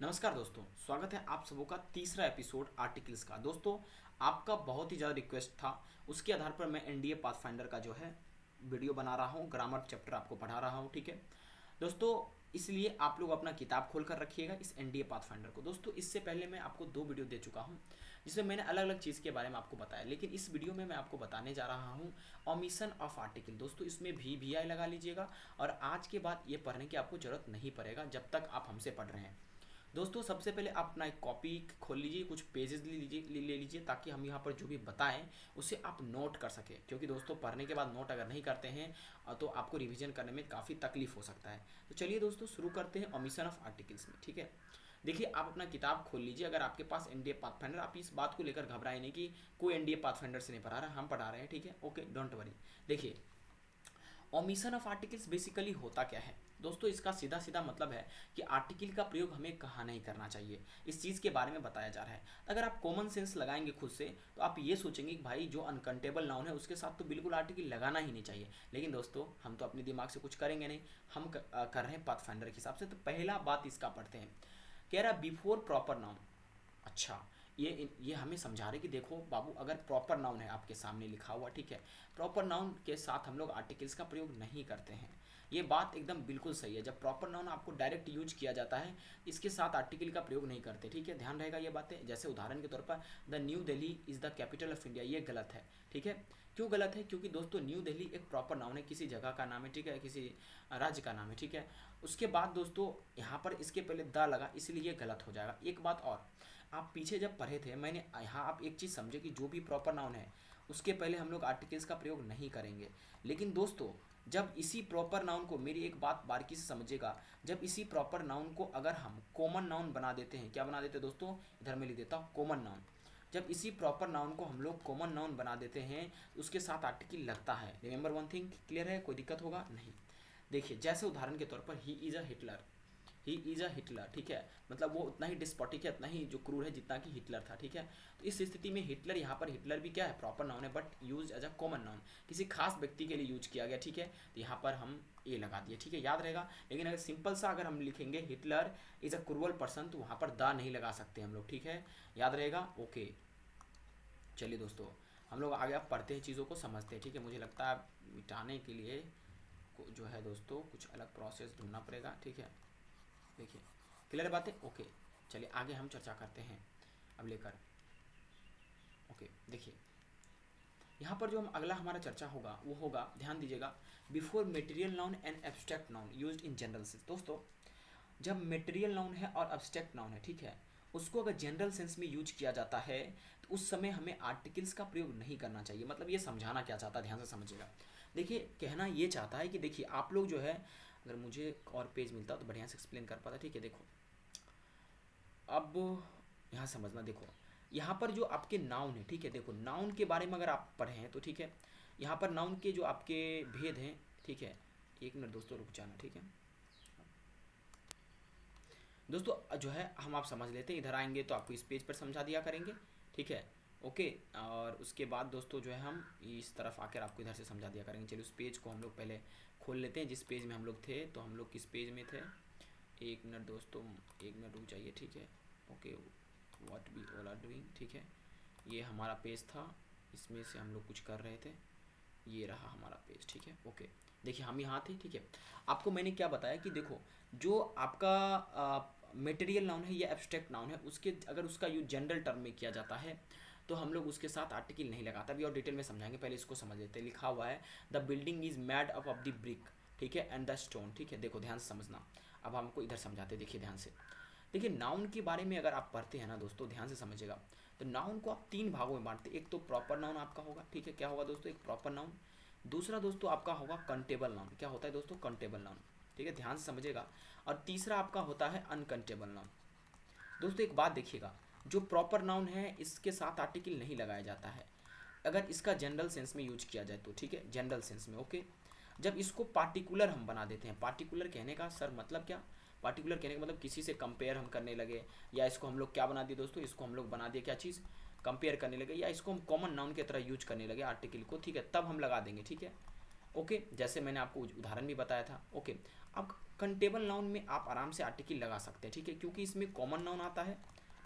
नमस्कार दोस्तों, स्वागत है आप सबों का तीसरा एपिसोड आर्टिकल्स का। दोस्तों, आपका बहुत ही ज़्यादा रिक्वेस्ट था, उसके आधार पर मैं एनडीए पाथफाइंडर का जो है वीडियो बना रहा हूँ, ग्रामर चैप्टर आपको पढ़ा रहा हूँ। ठीक है दोस्तों, इसलिए आप लोग अपना किताब खोल कर रखिएगा इस एनडीए पाथफाइंडर को। दोस्तों, इससे पहले मैं आपको दो वीडियो दे चुका हूँ जिसमें मैंने अलग अलग चीज़ के बारे में आपको बताया, लेकिन इस वीडियो में मैं आपको बताने जा रहा हूँ ओमिशन ऑफ आर्टिकल। दोस्तों, इसमें भी आई लगा लीजिएगा और आज के बाद ये पढ़ने की आपको ज़रूरत नहीं पड़ेगा जब तक आप हमसे पढ़ रहे हैं। दोस्तों, सबसे पहले आप अपना एक कॉपी खोल लीजिए, कुछ पेजेस ले लीजिए ताकि हम यहाँ पर जो भी बताएं उसे आप नोट कर सकें, क्योंकि दोस्तों पढ़ने के बाद नोट अगर नहीं करते हैं तो आपको रिवीजन करने में काफ़ी तकलीफ हो सकता है। तो चलिए दोस्तों, शुरू करते हैं ओमिशन ऑफ आर्टिकल्स में। ठीक है, देखिए आप अपना किताब खोल लीजिए। अगर आपके पास एनडीए पाथफाइंडर, आप इस बात को लेकर घबराए नहीं कि कोई एनडीए पाथफाइंडर से नहीं पढ़ा रहा, हम पढ़ा रहे हैं। ठीक है, ओके, डोंट वरी। देखिए, ओमिशन ऑफ आर्टिकल्स बेसिकली होता क्या है दोस्तों, इसका सीधा सीधा मतलब है कि आर्टिकल का प्रयोग हमें कहाँ नहीं करना चाहिए, इस चीज़ के बारे में बताया जा रहा है। अगर आप कॉमन सेंस लगाएंगे खुद से तो आप ये सोचेंगे कि भाई जो अनकंटेबल नाउन है उसके साथ तो बिल्कुल आर्टिकल लगाना ही नहीं चाहिए, लेकिन दोस्तों हम तो अपने दिमाग से कुछ करेंगे नहीं, हम कर रहे हैं पाथफाइंडर के हिसाब से। तो पहला बात इसका पढ़ते हैं, कह रहा बिफोर प्रॉपर नाउन। अच्छा, ये हमें समझा रहे कि देखो बाबू, अगर प्रॉपर नाउन है आपके सामने लिखा हुआ, ठीक है, प्रॉपर नाउन के साथ हम लोग आर्टिकल्स का प्रयोग नहीं करते हैं। ये बात एकदम बिल्कुल सही है। जब प्रॉपर नाउन आपको डायरेक्ट यूज किया जाता है, इसके साथ आर्टिकल का प्रयोग नहीं करते। ठीक है, ध्यान रहेगा ये बातें। जैसे उदाहरण के तौर पर the new Delhi is the capital of India, ये गलत है। ठीक है, क्यों गलत है? क्योंकि दोस्तों न्यू दिल्ली एक प्रॉपर नाउन है, किसी जगह का नाम है, ठीक है, किसी राज्य का नाम है। ठीक है, उसके बाद दोस्तों यहाँ पर इसके पहले द लगा, इसलिए ये गलत हो जाएगा। एक बात और, आप पीछे जब पढ़े थे, मैंने यहाँ आप एक चीज़ समझे कि जो भी प्रॉपर नाउन है उसके पहले हम लोग आर्टिकल्स का प्रयोग नहीं करेंगे। लेकिन दोस्तों, जब इसी प्रॉपर नाउन को, मेरी एक बात बारीकी से समझिएगा, जब इसी प्रॉपर नाउन को अगर हम कॉमन नाउन बना देते हैं, क्या बना देते हैं दोस्तों, इधर मैं लिख देता हूँ कॉमन नाउन। जब इसी प्रॉपर नाउन को हम लोग कॉमन नाउन बना देते हैं तो उसके साथ आर्टिकल लगता है। रिमेंबर वन थिंग, क्लियर है? कोई दिक्कत होगा नहीं। देखिए, जैसे उदाहरण के तौर पर he is a Hitler, he is a Hitler, ठीक है, मतलब वो उतना ही डिस्पोटिक है, उतना ही जो क्रूर है जितना कि हिटलर था। ठीक है, तो इस स्थिति में हिटलर, यहाँ पर हिटलर भी क्या है, प्रॉपर नाउन है, but use as a common noun, किसी खास व्यक्ति के लिए यूज किया गया। ठीक है, तो यहाँ पर हम ए लगा दिए। ठीक है, याद रहेगा। लेकिन अगर सिंपल सा अगर हम लिखेंगे Hitler is a cruel person, तो वहाँ पर द नहीं लगा सकते हम लोग। ठीक है, याद रहेगा। ओके, चलिए दोस्तों, हम लोग आगे अब पढ़ते हैं, चीज़ों को समझते हैं। ठीक है, मुझे लगता है मिटाने के लिए जो है दोस्तों कुछ अलग प्रोसेस ढूंढना पड़ेगा। ठीक है, देखिए, क्लियर बात है। ओके, चलिए आगे हम चर्चा करते हैं अब लेकर। ओके, देखिए, यहाँ पर जो हम अगला हमारा चर्चा होगा वो होगा, ध्यान दीजिएगा, before material noun and abstract noun used in general sense. दोस्तों, जब मटेरियल नाउन है और एब्स्ट्रैक्ट नाउन है, ठीक है, उसको अगर जनरल सेंस में यूज किया जाता है तो उस समय हमें आर्टिकल्स का प्रयोग नहीं करना चाहिए। मतलब ये समझाना क्या चाहता है, ध्यान से समझिएगा। देखिए, कहना ये चाहता है कि देखिए आप लोग जो है, अगर मुझे और पेज मिलता तो बढ़िया से एक्सप्लेन कर पाता। ठीक है, देखो, अब यहाँ समझना, देखो यहाँ पर जो आपके नाउन है, ठीक है, देखो नाउन के बारे में अगर आप पढ़े हैं तो ठीक है, यहाँ पर नाउन के जो आपके भेद हैं, ठीक है, एक मिनट दोस्तों रुक जाना। ठीक है दोस्तों, जो है हम आप समझ लेते हैं, इधर आएंगे तो आपको इस पेज पर समझा दिया करेंगे। ठीक है, ओके, और उसके बाद दोस्तों जो है हम इस तरफ आकर आपको इधर से समझा दिया करेंगे। चलिए उस पेज को हम लोग पहले खोल लेते हैं जिस पेज में हम लोग थे। तो हम लोग किस पेज में थे, एक मिनट दोस्तों, एक मिनट रुक जाइए। ठीक है, okay, what we all are doing. ठीक है, ये हमारा पेज था, इसमें से हम लोग कुछ कर रहे थे, ये रहा हमारा पेज। ठीक है, ओके, देखिए हम यहाँ थे। ठीक है, आपको मैंने क्या बताया कि देखो, जो आपका मटेरियल नाउन है या एब्स्ट्रैक्ट नाउन है, उसके अगर उसका यूज जनरल टर्म में किया जाता है तो हम लोग उसके साथ आर्टिकल नहीं लगाता। अभी और डिटेल में समझाएंगे, पहले इसको समझ लेते हैं। लिखा हुआ है the building is made up of the brick, ठीक है, एंड द स्टोन। ठीक है, देखो ध्यान से समझना। अब हमको इधर समझाते हैं, देखिए ध्यान से। देखिए, नाउन के बारे में अगर आप पढ़ते हैं ना दोस्तों, ध्यान से समझिएगा, तो नाउन को आप तीन भागों में बांटते हैं। एक तो प्रॉपर नाउन आपका होगा, ठीक है, क्या होगा दोस्तों, एक प्रॉपर नाउन। दूसरा दोस्तों आपका होगा कंटेबल नाउन। क्या होता है दोस्तों, कंटेबल नाउन। ठीक है, ध्यान से समझिएगा। और तीसरा आपका होता है अनकंटेबल नाउन। दोस्तों एक बात देखिएगा, जो प्रॉपर नाउन है इसके साथ आर्टिकल नहीं लगाया जाता है अगर इसका जनरल सेंस में यूज किया जाए तो। ठीक है, जनरल सेंस में। ओके, जब इसको पार्टिकुलर हम बना देते हैं, पार्टिकुलर कहने का सर मतलब क्या, पार्टिकुलर कहने का मतलब किसी से कंपेयर हम करने लगे, या इसको हम लोग क्या बना दिए दोस्तों, इसको हम लोग बना दिए क्या चीज़, कंपेयर करने लगे, या इसको हम कॉमन नाउन की तरह यूज करने लगे आर्टिकल को। ठीक है, तब हम लगा देंगे। ठीक है, ओके, जैसे मैंने आपको उदाहरण भी बताया था। ओके, अब कंटेबल नाउन में आप आराम से आर्टिकल लगा सकते हैं, ठीक है, क्योंकि इसमें कॉमन नाउन आता है,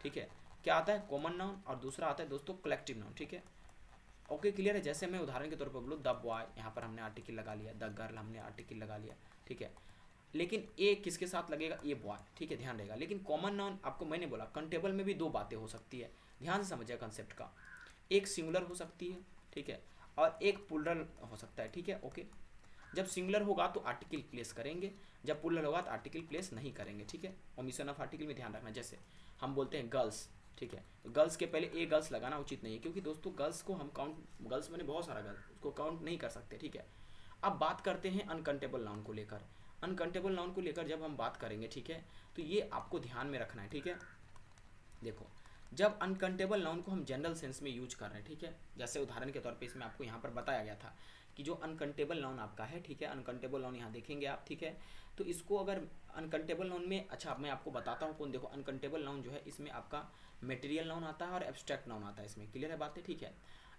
ठीक है, क्या आता है, कॉमन नाउन, और दूसरा आता है दोस्तों कलेक्टिव नाउन, ठीक है। ओके, क्लियर है। जैसे मैं उदाहरण के तौर पर बोलूँ द बॉय, यहाँ पर हमने आर्टिकल लगा लिया, द गर्ल हमने आर्टिकल लगा लिया, ठीक है, लेकिन ए किसके साथ लगेगा, ए बॉय, ठीक है, ध्यान रहेगा। लेकिन कॉमन नाउन आपको मैंने बोला कंटेबल में भी दो बातें हो सकती है, ध्यान से समझिए कंसेप्ट का, एक सिंगुलर हो सकती है, ठीक है, और एक प्लूरल हो सकता है, ठीक है। ओके, जब सिंगुलर होगा तो आर्टिकल प्लेस करेंगे, जब प्लूरल होगा तो आर्टिकल प्लेस नहीं करेंगे, ठीक है। ओमिशन ऑफ आर्टिकल में ध्यान रखना, जैसे हम बोलते हैं गर्ल्स, ठीक है, तो गर्ल्स के पहले ए गर्ल्स लगाना उचित नहीं है, क्योंकि दोस्तों गर्ल्स को हम काउंट, गर्ल्स मैंने बहुत सारा गर्ल्स, उसको काउंट नहीं कर सकते, ठीक है। अब बात करते हैं अनकाउंटेबल नाउन को लेकर। अनकाउंटेबल नाउन को लेकर जब हम बात करेंगे, ठीक है, तो ये आपको ध्यान में रखना है, ठीक है। देखो, जब अनकाउंटेबल नाउन को हम जनरल सेंस में यूज कर रहे हैं, ठीक है, जैसे उदाहरण के तौर पे इसमें आपको यहाँ पर बताया गया था कि जो अनकाउंटेबल नाउन आपका है, ठीक है, अनकाउंटेबल नाउन यहाँ देखेंगे आप, ठीक है, तो इसको अगर अनकाउंटेबल नाउन में, अच्छा मैं आपको बताता हूँ कौन, देखो अनकाउंटेबल नाउन जो है इसमें आपका मटेरियल नाउन आता है और एब्स्ट्रैक्ट नाउन आता है, इसमें क्लियर है बातें, ठीक है।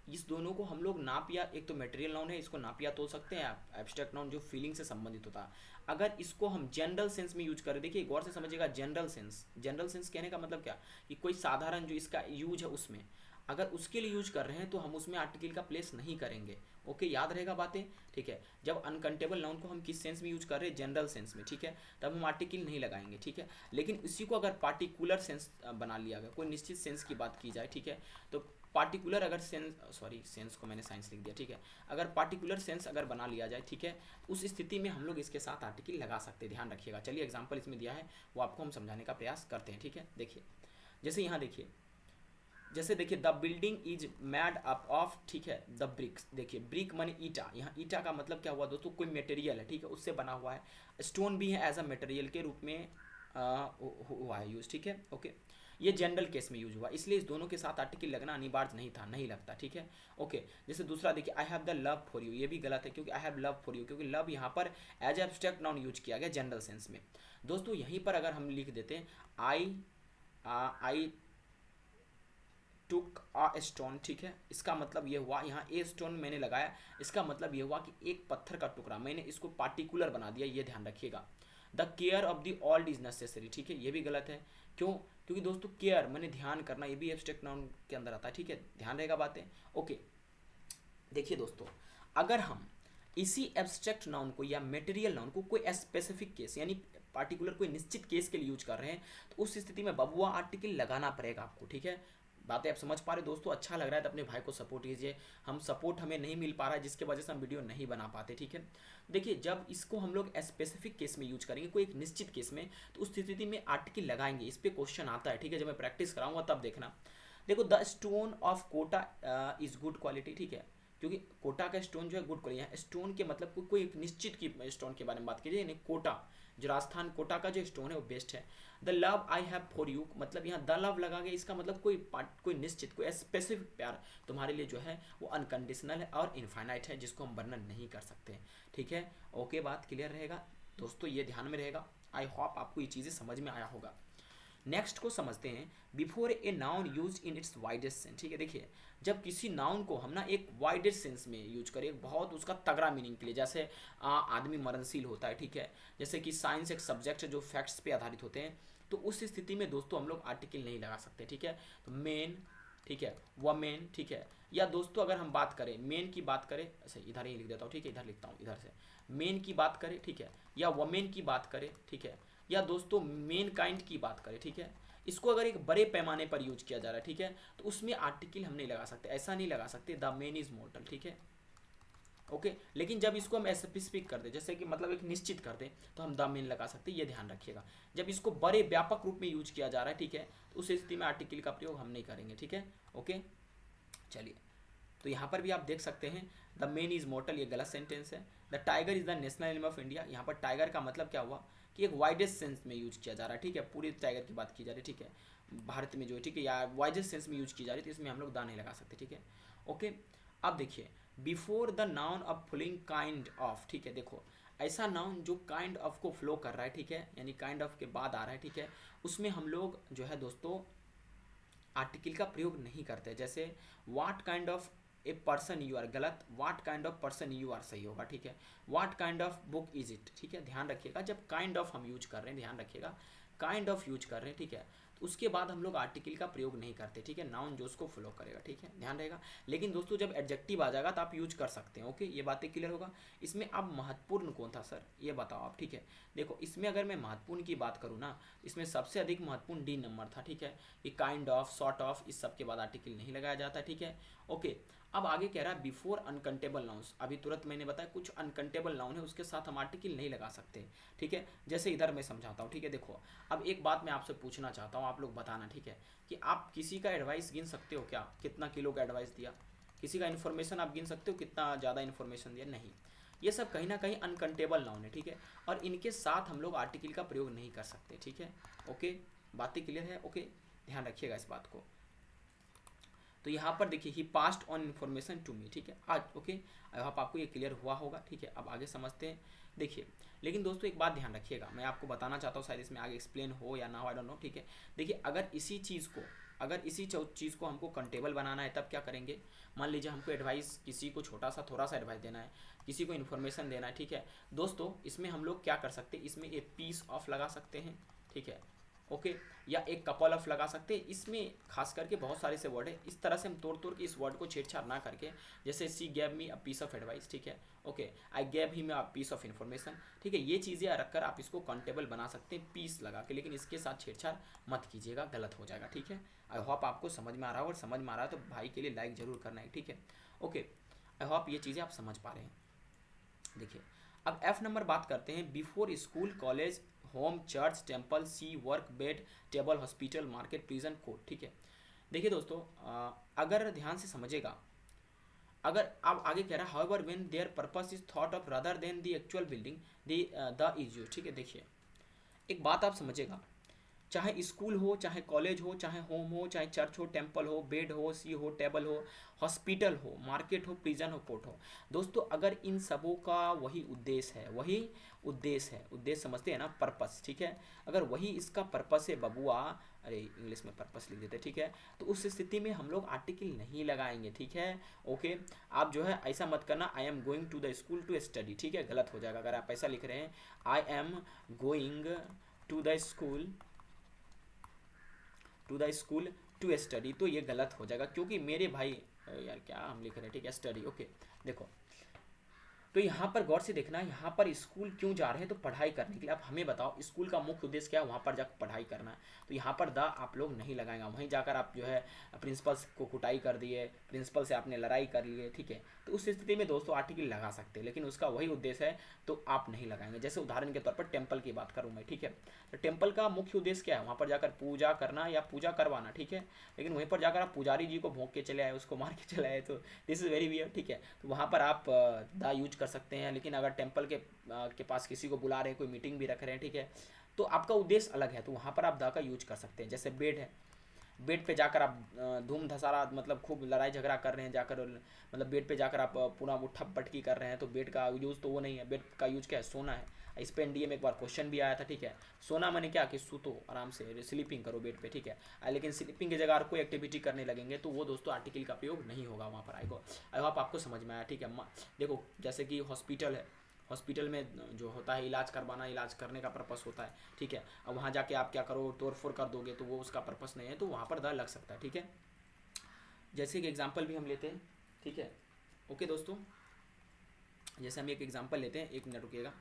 इस दोनों को हम लोग नाप, या एक तो मटेरियल नाउन है, इसको नाप या तोल सकते हैं, एब्स्ट्रैक्ट नाउन जो फीलिंग से संबंधित होता है। अगर इसको हम जनरल सेंस में यूज करें, देखिए गौर से समझिएगा, जनरल सेंस, जनरल सेंस कहने का मतलब क्या, कि कोई साधारण जो इसका यूज है उसमें, अगर उसके लिए यूज कर रहे हैं तो हम उसमें आर्टिकल का प्लेस नहीं करेंगे। ओके, याद रहेगा बातें, ठीक है। जब अनकाउंटेबल नाउन को हम किस सेंस में यूज कर रहे हैं, जनरल सेंस में, ठीक है, तब हम आर्टिकल नहीं लगाएंगे, ठीक है। लेकिन इसी को अगर पार्टिकुलर सेंस बना लिया गया, कोई निश्चित सेंस की बात की जाए, ठीक है, तो पार्टिकुलर अगर सेंस, सॉरी सेंस को मैंने साइंस लिख दिया, ठीक है, अगर पार्टिकुलर सेंस अगर बना लिया जाए, ठीक है, उस स्थिति में हम लोग इसके साथ आर्टिकल लगा सकते हैं, ध्यान रखिएगा। चलिए एग्जांपल इसमें दिया है, वो आपको हम समझाने का प्रयास करते हैं, ठीक है। देखिए, जैसे यहाँ देखिए, जैसे देखिए the building is mad up of, ठीक है, द ब्रिक्स, देखिए ब्रिक माने ईटा, यहाँ ईटा का मतलब क्या हुआ दोस्तों, कोई मटेरियल है, ठीक है, उससे बना हुआ है। स्टोन भी है एज अ मटेरियल के रूप में हुआ है यूज, ठीक है। ओके, ये जनरल केस में यूज हुआ, इसलिए इस दोनों के साथ आर्टिकल लगना अनिवार्य नहीं था, नहीं लगता, ठीक है। ओके, जैसे दूसरा देखिए, I have the love for you, ये भी गलत है, क्योंकि I have love for you, क्योंकि लव यहाँ पर एज एब्स्ट्रैक्ट नाउन यूज किया गया जनरल सेंस में। दोस्तों यहीं पर अगर हम लिख देते हैं आई टुक अ स्टोन, ठीक है, इसका मतलब ये हुआ, यहाँ ए स्टोन मैंने लगाया, इसका मतलब ये हुआ कि एक पत्थर का टुकड़ा, मैंने इसको पार्टिकुलर बना दिया, ये ध्यान रखिएगा। The care of the old is necessary, ठीक है, ये भी गलत है, क्यों, क्योंकि दोस्तों केयर मैंने ध्यान करना, ये भी एब्स्ट्रैक्ट नाउन के अंदर आता है, ठीक है, ध्यान रहेगा बातें। ओके, देखिए दोस्तों, अगर हम इसी एब्स्ट्रैक्ट नाउन को या मटेरियल नाउन को कोई स्पेसिफिक केस यानी पार्टिकुलर कोई निश्चित केस के लिए यूज कर रहे हैं, तो उस स्थिति में बबुआ आर्टिकल लगाना पड़ेगा आपको, ठीक है। बातें आप समझ पा रहे दोस्तों, अच्छा लग रहा है तो अपने भाई को सपोर्ट कीजिए, हम सपोर्ट हमें नहीं मिल पा रहा है जिसके वजह से हम वीडियो नहीं बना पाते, ठीक है। देखिए, जब इसको हम लोग स्पेसिफिक केस में यूज करेंगे, कोई एक निश्चित केस में, तो उस स्थिति में आर्टिकल लगाएंगे, इस पर क्वेश्चन आता है, ठीक है, जब मैं प्रैक्टिस कराऊंगा तब देखना। देखो, the stone of Kota is good quality, ठीक है, क्योंकि कोटा का स्टोन जो है गुड क्वालिटी, यहाँ स्टोन के मतलब कोई एक निश्चित की स्टोन के बारे में बात कीजिए, यानी कोटा, जो राजस्थान कोटा का जो स्टोन है वो बेस्ट है। The love I have for you, मतलब यहाँ द लव लगा गया, इसका मतलब कोई निश्चित, कोई स्पेसिफिक प्यार तुम्हारे लिए जो है वो अनकंडीशनल है और इनफाइनाइट है, जिसको हम वर्णन नहीं कर सकते, ठीक है। ओके, बात क्लियर रहेगा दोस्तों, ये ध्यान में रहेगा। आई होप आपको ये चीज़ें समझ में आया होगा। नेक्स्ट को समझते हैं, before a noun use in its widest sense, ठीक है। देखिए, जब किसी नाउन को हम ना एक वाइडेस्ट सेंस में यूज करें, बहुत उसका तगड़ा मीनिंग के लिए, जैसे आदमी मरणशील होता है, ठीक है, जैसे कि साइंस एक सब्जेक्ट है जो फैक्ट्स पे आधारित होते हैं, तो उस स्थिति में दोस्तों हम लोग आर्टिकल नहीं लगा सकते, ठीक है। तो मेन, ठीक है, वमेन, ठीक है, या दोस्तों अगर हम बात करें मेन की बात करें, ऐसे इधर ही लिख देता हूँ, ठीक है, इधर लिखता हूँ, इधर से मेन की बात करें, ठीक है, या वमेन की बात करें, ठीक है, या दोस्तों मेन काइंड की बात करें, ठीक है, इसको अगर एक बड़े पैमाने पर यूज किया जा रहा है, ठीक है, तो उसमें आर्टिकल हम नहीं लगा सकते, ऐसा नहीं लगा सकते द मैन इज मॉर्टल, ठीक है। ओके, लेकिन जब इसको हम स्पेसिफिक कर दे, जैसे कि मतलब एक निश्चित कर दे, तो हम द मेन लगा सकते हैं, ये ध्यान रखिएगा। जब इसको बड़े व्यापक रूप में यूज किया जा रहा है, ठीक है, तो उस स्थिति में आर्टिकल का प्रयोग हम नहीं करेंगे, ठीक है। ओके, चलिए, तो यहाँ पर भी आप देख सकते हैं द मेन इज मॉर्टल, ये गलत सेंटेंस है। The tiger is the national animal of India, यहाँ पर टाइगर का मतलब क्या हुआ कि एक वाइडेस्ट सेंस में यूज किया जा रहा है, ठीक है, पूरे टाइगर की बात की जा रही है, ठीक है, भारत में जो है, ठीक है, या वाइडेस्ट सेंस में यूज की जा रही है, तो इसमें हम लोग दा नहीं लगा सकते, ठीक है। ओके, अब देखिए, before the noun of flowing kind of, ठीक है, देखो ऐसा नाउन जो काइंड ऑफ को फ्लो कर रहा है, ठीक है, यानी काइंड ऑफ के बाद आ रहा है, ठीक है, उसमें हम लोग जो है दोस्तों आर्टिकल का प्रयोग नहीं करते। जैसे what kind of a person you are, गलत, what kind of person you are सही होगा, ठीक है। What kind of book is it, ठीक है, ध्यान रखिएगा जब काइंड ऑफ हम यूज कर रहे हैं, ध्यान रखिएगा काइंड ऑफ यूज कर रहे हैं, ठीक है, तो उसके बाद हम लोग आर्टिकल का प्रयोग नहीं करते, ठीक है, नाउन जो उसको फॉलो करेगा, ठीक है, ध्यान रहेगा। लेकिन दोस्तों जब एडजेक्टिव आ जाएगा तो आप यूज कर सकते हैं, ओके, ये बातें क्लियर होगा। इसमें अब महत्वपूर्ण कौन था सर, ये बताओ आप, ठीक है। देखो इसमें अगर मैं महत्वपूर्ण की बात करूँ ना, इसमें सबसे अधिक महत्वपूर्ण डी नंबर था, ठीक है। ये काइंड ऑफ, सॉर्ट ऑफ, इस सब के बाद आर्टिकल नहीं लगाया जाता, ठीक है, ओके। अब आगे कह रहा है बिफोर अनकंटेबल नाउन्स, अभी तुरंत मैंने बताया कुछ अनकंटेबल नाउन है उसके साथ हम आर्टिकल नहीं लगा सकते, ठीक है। जैसे इधर मैं समझाता हूँ, ठीक है, देखो अब एक बात मैं आपसे पूछना चाहता हूँ, आप लोग बताना, ठीक है, कि आप किसी का एडवाइस गिन सकते हो क्या, कितना किलो का एडवाइस दिया, किसी का इन्फॉर्मेशन आप गिन सकते हो कितना ज़्यादा इन्फॉर्मेशन दिया, नहीं। ये सब कहीं ना कहीं अनकंटेबल नाउन है, ठीक है, और इनके साथ हम लोग आर्टिकल का प्रयोग नहीं कर सकते, ठीक है, ओके, बातें क्लियर है, ओके, ध्यान रखिएगा इस बात को। तो यहाँ पर देखिए he passed on information to me, ठीक है, आज, ओके, आई होप आपको ये क्लियर हुआ होगा, ठीक है। अब आगे समझते हैं, देखिए, लेकिन दोस्तों एक बात ध्यान रखिएगा, मैं आपको बताना चाहता हूँ, शायद इसमें आगे एक्सप्लेन हो या ना हो, आई डोंट नो, ठीक है। देखिए अगर इसी चीज़ को हमको कंटेबल बनाना है तब क्या करेंगे, मान लीजिए हमको एडवाइस, किसी को छोटा सा थोड़ा सा एडवाइस देना है, किसी को इन्फॉर्मेशन देना है, ठीक है दोस्तों, इसमें हम लोग क्या कर सकते हैं, इसमें एक पीस ऑफ लगा सकते हैं, ठीक है, ओके, या एक कपल ऑफ लगा सकते हैं। इसमें खास करके बहुत सारे से वर्ड है, इस तरह से हम तोड़ तोड़ के इस वर्ड को छेड़छाड़ ना करके, जैसे she gave me a piece of advice, ठीक है, okay, I gave him a piece of information, ठीक है, ये चीज़ें रखकर आप इसको काउंटेबल बना सकते हैं पीस लगा के, लेकिन इसके साथ छेड़छाड़ मत कीजिएगा, गलत हो जाएगा, ठीक है। आई होप आपको समझ में आ रहा है, और समझ में आ रहा है तो भाई के लिए लाइक जरूर करना है, ठीक है, ओके, आई होप ये चीज़ें आप समझ पा रहे हैं। देखिए अब एफ नंबर बात करते हैं, before school, college, home, church, temple, sea, work, bed, table, hospital, market, prison, court, ठीक है। देखिए दोस्तों अगर ध्यान से समझेगा, अगर आप आगे कह रहा है however when there purpose is thought of rather than the actual building the is used, ठीक है। देखिए एक बात आप समझेगा, चाहे स्कूल हो, चाहे कॉलेज हो, चाहे होम हो, चाहे चर्च हो, टेम्पल हो, बेड हो, सी हो, टेबल हो, हॉस्पिटल हो, मार्केट हो, प्रिजन हो, कोर्ट हो, दोस्तों अगर इन सबों का वही उद्देश्य है, उद्देश्य समझते हैं ना, पर्पस, ठीक है, अगर वही इसका पर्पस है बबुआ, अरे इंग्लिश में पर्पस लिख देते, ठीक है, तो उस स्थिति में हम लोग आर्टिकल नहीं लगाएंगे, ठीक है, ओके। आप जो है ऐसा मत करना, I am going to the school to study, ठीक है, गलत हो जाएगा। अगर आप ऐसा लिख रहे हैं I am going to the school to study, तो ये गलत हो जाएगा, क्योंकि मेरे भाई यार क्या हम लिख रहे हैं, ठीक है, स्टडी, ओके। देखो तो यहाँ पर गौर से देखना, यहाँ पर स्कूल क्यों जा रहे हैं, तो पढ़ाई करने के लिए। अब हमें बताओ स्कूल का मुख्य उद्देश्य क्या है, वहाँ पर जाकर पढ़ाई करना है, तो यहाँ पर द आप लोग नहीं लगाएंगे, वहीं जाकर आप जो है प्रिंसिपल को कुटाई कर दिए, प्रिंसिपल से आपने लड़ाई कर लिए, ठीक है, तो उस स्थिति में दोस्तों आर्टिकल लगा सकते हैं, लेकिन उसका वही उद्देश्य है तो आप नहीं लगाएंगे। जैसे उदाहरण के तौर पर टेम्पल की बात करूँ मैं, ठीक है, तो टेम्पल का मुख्य उद्देश्य क्या है, वहाँ पर जाकर पूजा करना या पूजा करवाना, ठीक है, लेकिन वहीं पर जाकर आप पुजारी जी को भोंक के चले आए, उसको मार के चले आए, तो दिस इज़ वेरी वियर्ड, ठीक है, तो वहाँ पर आप द यूज कर सकते हैं। लेकिन अगर टेम्पल के पास किसी को बुला रहे हैं, कोई मीटिंग भी रख रहे हैं, ठीक है, तो आपका उद्देश्य अलग है, तो वहाँ पर आप द का यूज कर सकते हैं। जैसे बेड है, बेड पे जाकर आप धूम धसारा मतलब खूब लड़ाई झगड़ा कर रहे हैं जाकर, मतलब बेड पे जाकर आप पूरा उठा पटकी कर रहे हैं, तो बेड का यूज़ तो वो नहीं है, बेड का यूज क्या है, सोना है। इस पर एनडीए में एक बार क्वेश्चन भी आया था, ठीक है, सोना मैंने क्या कि सूतो आराम से स्लीपिंग करो बेड पे, ठीक है, लेकिन स्लीपिंग की जगह कोई एक्टिविटी करने लगेंगे तो वो दोस्तों आर्टिकल का प्रयोग नहीं होगा वहाँ पर। आई होप आपको समझ में आया, ठीक है। देखो जैसे कि हॉस्पिटल है, हॉस्पिटल में जो होता है इलाज करवाना, इलाज करने का पर्पस होता है, ठीक है, अब वहाँ जाके आप क्या करो, तोड़ फोड़ कर दोगे, तो वो उसका पर्पस नहीं है, तो वहाँ पर द लग सकता है, ठीक है। जैसे एक एग्जांपल भी हम लेते हैं, ठीक है, ओके दोस्तों, जैसे हम एक एग्जांपल लेते हैं, एक मिनट रुकिएगा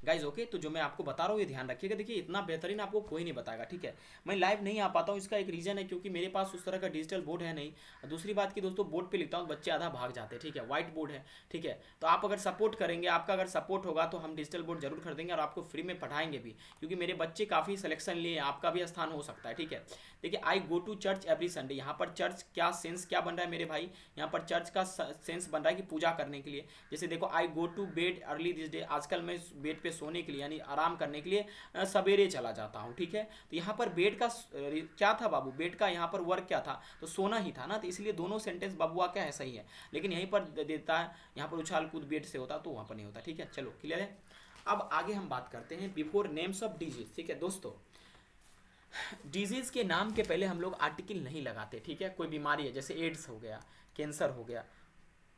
गाइज, ओके। तो जो मैं आपको बता रहा हूँ ये ध्यान रखिएगा, देखिए इतना बेहतरीन आपको कोई नहीं बताएगा, ठीक है, मैं लाइव नहीं आ पाता हूँ, इसका एक रीज़न है क्योंकि मेरे पास उस तरह का डिजिटल बोर्ड है नहीं। दूसरी बात की दोस्तों, बोर्ड पे लिखता हूँ बच्चे आधा भाग जाते हैं, ठीक है, व्हाइट बोर्ड है, ठीक है, तो आप अगर सपोर्ट करेंगे, आपका अगर सपोर्ट होगा तो हम डिजिटल बोर्ड जरूर खरीदेंगे और आपको फ्री में पढ़ाएंगे भी, क्योंकि मेरे बच्चे काफ़ी सिलेक्शन लिए, आपका भी स्थान हो सकता है, ठीक है। देखिए I go to church every Sunday, यहाँ पर चर्च क्या सेंस क्या बन रहा है मेरे भाई, यहाँ पर चर्च का सेंस बन रहा है कि पूजा करने के लिए। जैसे देखो I go to bed early this day, आजकल मैं बेड पे सोने के लिए यानी आराम करने के लिए सवेरे चला जाता हूँ, ठीक है, तो यहाँ पर बेड का क्या था बाबू, बेड का यहाँ पर वर्क क्या था, तो सोना ही था ना, तो इसलिए दोनों सेंटेंस बबुआ क्या है, सही है। लेकिन यहीं पर देता है, यहाँ पर उछाल कूद बेड से होता तो वहाँ पर नहीं होता, ठीक है, चलो क्लियर है। अब आगे हम बात करते हैं बिफोर नेम्स ऑफ डिजीज, ठीक है दोस्तों, डिजीज के नाम के पहले हम लोग आर्टिकल नहीं लगाते, ठीक है, कोई बीमारी है जैसे एड्स हो गया, कैंसर हो गया।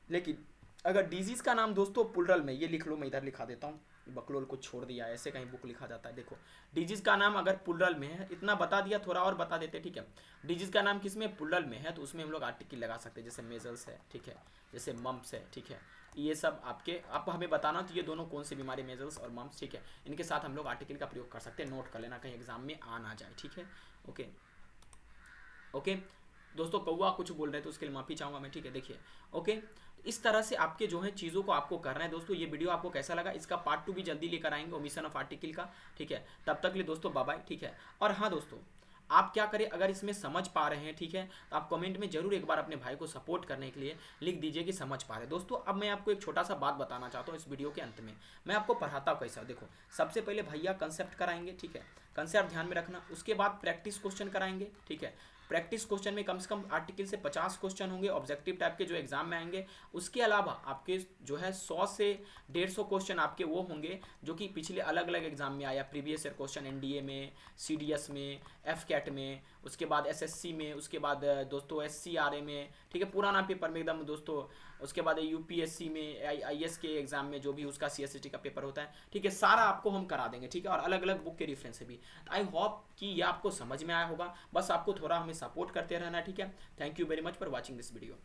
लेकिन अगर डिजीज का नाम दोस्तों प्लूरल में, ये लिख लो, मैं इधर लिखा देता हूँ, बकलोल को छोड़ दिया, ऐसे कहीं बुक लिखा जाता है। देखो डिजीज का नाम अगर प्लूरल में है, इतना बता दिया, थोड़ा और बता देते, ठीक है। डिजीज का नाम किसमें प्लूरल में है तो उसमें हम लोग आर्टिकल लगा सकते हैं, जैसे मेजल्स है, ठीक है, जैसे मम्प्स है, ठीक है। ये सब आपके, आपको हमें बताना तो ये दोनों कौन सी बीमारी, मेजल्स और मम्प्स, ठीक है, इनके साथ हम लोग आर्टिकल का प्रयोग कर सकते हैं। नोट कर लेना कहीं एग्जाम में आ ना जाए, ठीक है। ओके ओके दोस्तों, कौवा कुछ बोल रहे थे उसके लिए माफी चाहूंगा मैं, ठीक है। देखिए ओके, इस तरह से आपके जो है चीज़ों को आपको करना है दोस्तों। ये वीडियो आपको कैसा लगा, इसका पार्ट 2 भी जल्दी लेकर आएंगे ओमिशन ऑफ आर्टिकल का, ठीक है। तब तक के लिए दोस्तों बाय बाय, ठीक है। और हाँ दोस्तों, आप क्या करें, अगर इसमें समझ पा रहे हैं, ठीक है, तो आप कमेंट में जरूर एक बार अपने भाई को सपोर्ट करने के लिए लिख दीजिए कि समझ पा रहे। दोस्तों अब मैं आपको एक छोटा सा बात बताना चाहता हूँ इस वीडियो के अंत में। मैं आपको पढ़ाता हूँ कैसा, देखो सबसे पहले भैया कंसेप्ट कराएंगे, ठीक है, कंसेप्ट ध्यान में रखना। उसके बाद प्रैक्टिस क्वेश्चन कराएंगे, ठीक है। प्रैक्टिस क्वेश्चन में कम से कम आर्टिकल से 50 क्वेश्चन होंगे ऑब्जेक्टिव टाइप के जो एग्जाम में आएंगे। उसके अलावा आपके जो है 100 से 150 क्वेश्चन आपके वो होंगे जो कि पिछले अलग अलग एग्जाम में आया, प्रीवियस ईयर क्वेश्चन एनडीए में, सीडीएस में, एफ कैट में, उसके बाद एसएससी में, उसके बाद दोस्तों एससीआरए में, ठीक है, पुराना पेपर में एकदम दोस्तों। उसके बाद यूपीएससी में, आईएएस के एग्जाम में जो भी उसका सीएसटी का पेपर होता है, ठीक है, सारा आपको हम करा देंगे, ठीक है, और अलग अलग बुक के रेफरेंस से भी। आई होप कि ये आपको समझ में आया होगा। बस आपको थोड़ा हमें सपोर्ट करते रहना, ठीक है। Thank you very much for watching this video.